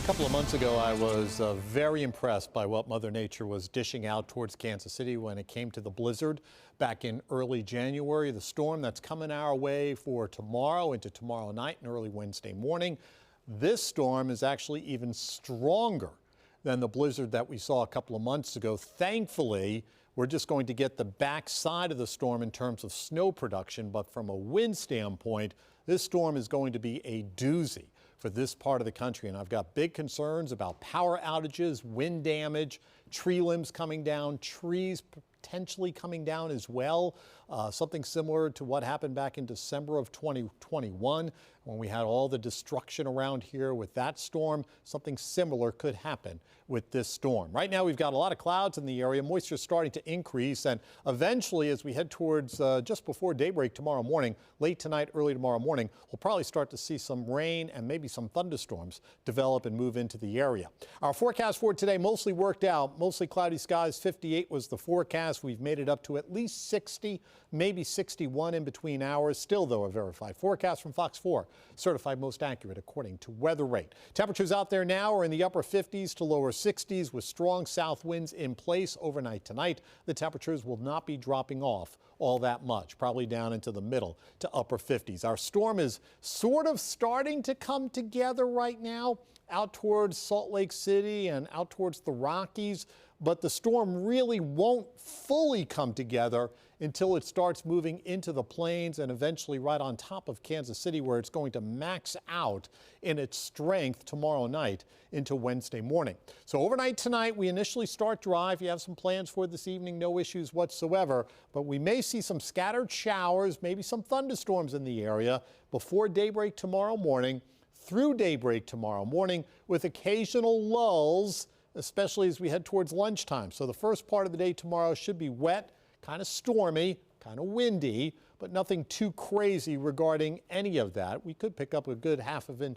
couple of months ago, I was very impressed by what Mother Nature was dishing out towards Kansas City when it came to the blizzard back in early January. The storm that's coming our way for tomorrow into tomorrow night and early Wednesday morning. This storm is actually even stronger than the blizzard that we saw a couple of months ago. Thankfully, we're just going to get the backside of the storm in terms of snow production, but from a wind standpoint, this storm is going to be a doozy for this part of the country. And I've got big concerns about power outages, wind damage, tree limbs coming down, trees potentially coming down as well. Something similar to what happened back in December of 2021 when we had all the destruction around here with that storm. Something similar could happen with this storm. Right now we've got a lot of clouds in the area. Moisture is starting to increase, and eventually as we head towards just before daybreak tomorrow morning, late tonight, early tomorrow morning, we'll probably start to see some rain and maybe some thunderstorms develop and move into the area. Our forecast for today mostly worked out. Mostly cloudy skies. 58 was the forecast. We've made it up to at least 60, maybe 61 in between hours. Still, though, a verified forecast from Fox 4, certified most accurate according to Weather Rate. Temperatures out there now are in the upper 50s to lower 60s with strong south winds in place overnight tonight. The temperatures will not be dropping off all that much, probably down into the middle to upper 50s. Our storm is sort of starting to come together right now out towards Salt Lake City and out towards the Rockies, but the storm really won't fully come together until it starts moving into the plains and eventually right on top of Kansas City, where it's going to max out in its strength tomorrow night into Wednesday morning. So overnight tonight, we initially start dry. If you have some plans for this evening, no issues whatsoever, but we may see some scattered showers, maybe some thunderstorms in the area before daybreak tomorrow morning, through daybreak tomorrow morning, with occasional lulls, especially as we head towards lunchtime. So the first part of the day tomorrow should be wet, kind of stormy, kind of windy, but nothing too crazy regarding any of that. We could pick up a good half of an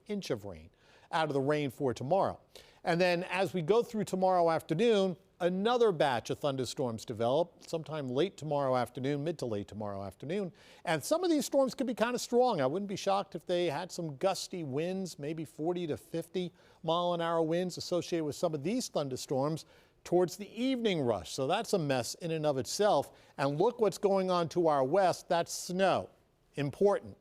inch of rain out of the rain for tomorrow. And then as we go through tomorrow afternoon, another batch of thunderstorms develop sometime late tomorrow afternoon, mid to late tomorrow afternoon. And some of these storms could be kind of strong. I wouldn't be shocked if they had some gusty winds, maybe 40 to 50 mile-an-hour winds associated with some of these thunderstorms towards the evening rush. So that's a mess in and of itself. And look what's going on to our west. That's snow. Important.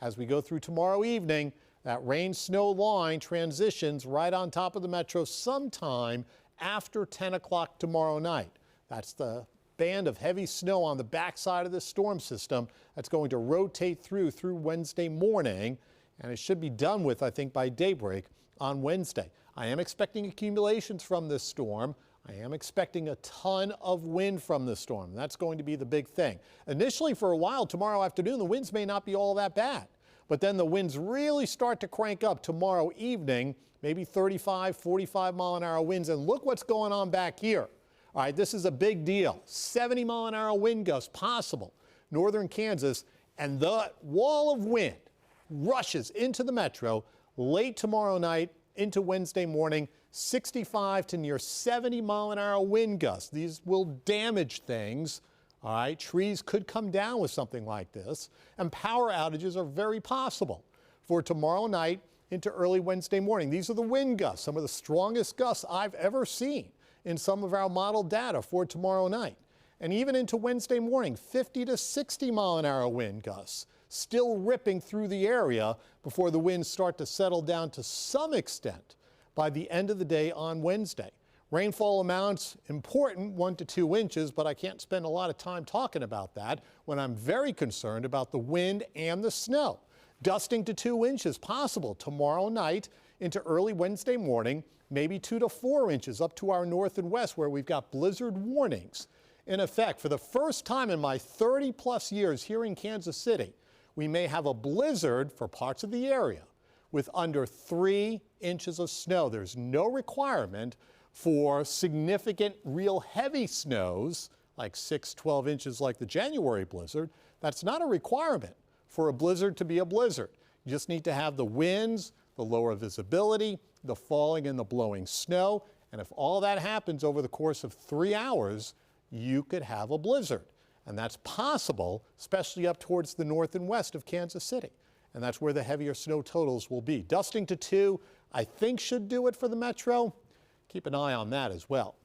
As we go through tomorrow evening, that rain-snow line transitions right on top of the metro sometime after 10 o'clock tomorrow night. That's the band of heavy snow on the backside of this storm system that's going to rotate through Wednesday morning, and it should be done with, I think, by daybreak on Wednesday. I am expecting accumulations from this storm. I am expecting a ton of wind from this storm. That's going to be the big thing. Initially, for a while tomorrow afternoon, the winds may not be all that bad, but then the winds really start to crank up tomorrow evening, maybe 35, 45 mile-an-hour winds. And look what's going on back here. All right, this is a big deal. 70 mile-an-hour wind gusts possible, northern Kansas, and the wall of wind rushes into the metro late tomorrow night into Wednesday morning. 65 to near 70 mile-an-hour wind gusts. These will damage things. All right, trees could come down with something like this, and power outages are very possible for tomorrow night into early Wednesday morning. These are the wind gusts, some of the strongest gusts I've ever seen in some of our model data for tomorrow night. And even into Wednesday morning, 50 to 60 mile-an-hour wind gusts still ripping through the area before the winds start to settle down to some extent by the end of the day on Wednesday. Rainfall amounts important, 1 to 2 inches, but I can't spend a lot of time talking about that when I'm very concerned about the wind and the snow. Dusting to 2 inches possible tomorrow night into early Wednesday morning, maybe 2 to 4 inches up to our north and west, where we've got blizzard warnings in effect. For the first time in my 30-plus years here in Kansas City, we may have a blizzard for parts of the area with under 3 inches of snow. There's no requirement for significant, real heavy snows, like 6, 12 inches like the January blizzard. That's not a requirement for a blizzard to be a blizzard. You just need to have the winds, the lower visibility, the falling and the blowing snow. And if all that happens over the course of 3 hours, you could have a blizzard. And that's possible, especially up towards the north and west of Kansas City. and that's where the heavier snow totals will be. Dusting to 2, I think should do it for the metro. Keep an eye on that as well.